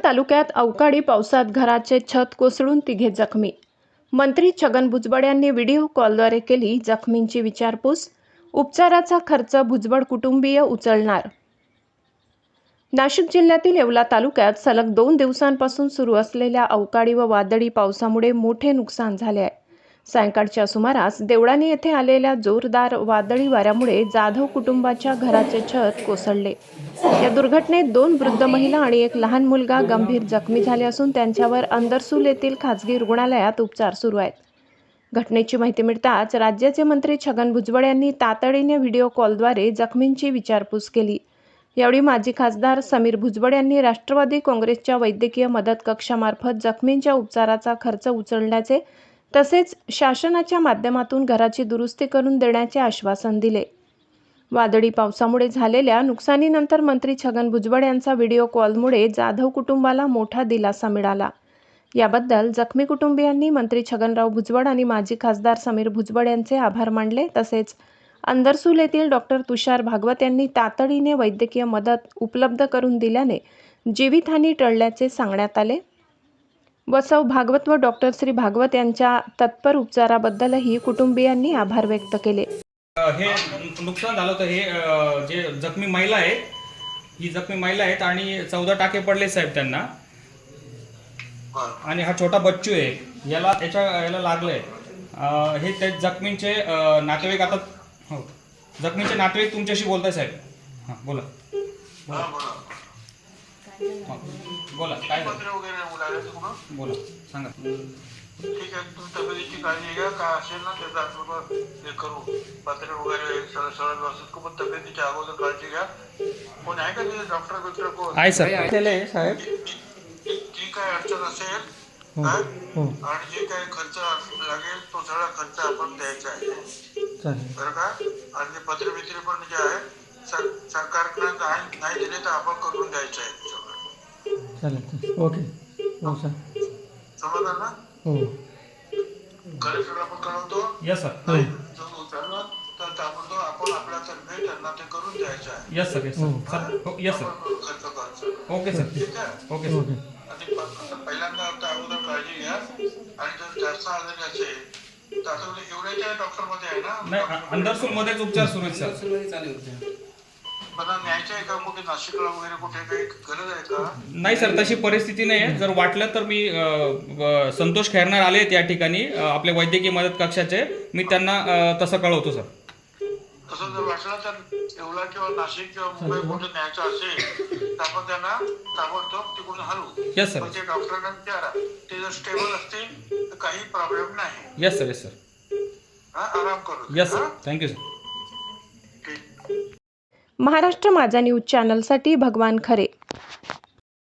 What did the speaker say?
तालुक्यात अवकाळी पावसात घराचे छत कोसळून तिघे जखमी। मंत्री छगन भुजबळ यांनी व्हिडिओ कॉलद्वारे केली जखमींची विचारपूस। उपचाराचा खर्च भुजबळ कुटुंबीय उचलणार। नाशिक जिल्ह्यातील येवला तालुक्यात सलग 2 दिवसांपासून सुरू असलेल्या अवकाळी व वादळी पावसामुळे मोठे नुकसान झाले आहे। सायंकाळच्या सुमारास देवळानी येथे आलेल्या जोरदार वादळी वाऱ्यामुळे जाधव कुटुंबाच्या घराचे छत कोसळले। या दुर्घटनेत 2 वृद्ध महिला आणि एक लहान मुलगा गंभीर जखमी झाले असून त्यांच्यावर अंदरसूल येथील खासगी रुग्णालयात उपचार सुरू आहेत। घटनेची माहिती मिळताच राज्याचे मंत्री छगन भुजबळ यांनी तातडीने व्हिडिओ कॉलद्वारे जखमींची विचारपूस केली। यावेळी माजी खासदार समीर भुजबळ यांनी राष्ट्रवादी काँग्रेसच्या वैद्यकीय मदत कक्षामार्फत जखमींच्या उपचाराचा खर्च उचलण्याचे तसेच शासनाच्या माध्यमातून घराची दुरुस्ती करून देण्याचे आश्वासन दिले। वादळी पावसामुळे झालेल्या नुकसानीनंतर मंत्री छगन भुजबळ यांचा व्हिडिओ कॉलमुळे जाधव कुटुंबाला मोठा दिलासा मिळाला। याबद्दल जखमी कुटुंबियांनी मंत्री छगनराव भुजबळ आणि माजी खासदार समीर भुजबळ यांचे आभार मानले। तसेच अंदरसूल येथील डॉक्टर तुषार भागवत यांनी तातडीने वैद्यकीय मदत उपलब्ध करून दिल्याने जीवितहानी टळल्याचे सांगण्यात आले व सौ भागवत व डॉक्टर श्री भागवत यांच्या तत्पर उपचाराबद्दलही कुटुंबियांनी आभार व्यक्त केले। हे नुकसान झालं होतं। हे जे जखमी महिला आहे ही जखमी महिला आहेत आणि 14 टाके पडले साहेब त्यांना। आणि हा छोटा बच्चू आहे याला लागलंय। हे ते जखमींचे नातेवाईक आता हो जखमींचे नातेवाईक तुमच्याशी बोलताय साहेब। हां बोला बोला काय बोला सांगा। ठीक आहे, तुम्ही तब्येतीची काळजी घ्या। काय असेल ना त्याचा आपण हे करू, पत्रे वगैरे सरळ व्यवस्थित खूप तब्येतीची अगोदर काळजी घ्या। कोण आहे का तिथे डॉक्टर बिक्टर कोण आहे सर साहेब। जी काय अडचण असेल आणि जे काही खर्च लागेल तो सगळा खर्च आपण द्यायचा आहे बरं का। आणि ते पत्रे बित्रे पण जे आहे सरकारकडे नाही दिले तर आपण करून द्यायचं आहे सगळं। चालेल ओके हो सर समजलं ना? हो कलेक्टर आपण कळवतो। Yes sir. जर उचललं तर ताबडतोब आपण आपल्यातर्फे त्यांना ते करून द्यायचं आहे। Yes sir. Yes sir. Yes sir. खर्च करायचं। Okay sir. ठीक आहे ओके सर। आणि पहिल्यांदा अगोदर काळजी घ्या। आणि जर जास्त आजारी असेल तर आता एवढ्याच्या डॉक्टर मध्ये आहे ना? नाही अंदरसूल मध्येच उपचार सुरू आहेत सर। मला न्यायचं आहे का कुठे नाशिकला वगैरे कुठे काही गरज आहे का? नाही सर तशी परिस्थिती नाही आहे। जर वाटलं तर मी संतोष खैरनार आले या ठिकाणी आपले वैद्यकीय मदत कक्षाचे, मी त्यांना तसं कळवतो सर। तसं जर वाटलं तर येवला किंवा नाशिक किंवा मुंबई कुठे न्यायचं असेल तर आपण त्यांना ताबडतोब तिकडून हलवू। Yes sir. पण ते डॉक्टरांना विचारा, ते जर स्टेबल असतील तर काही प्रॉब्लेम नाही। Yes sir. Yes sir. आराम करू। Yes sir. Thank you sir. ठीक। महाराष्ट्र माझा न्यूज चॅनलसाठी भगवान खरे।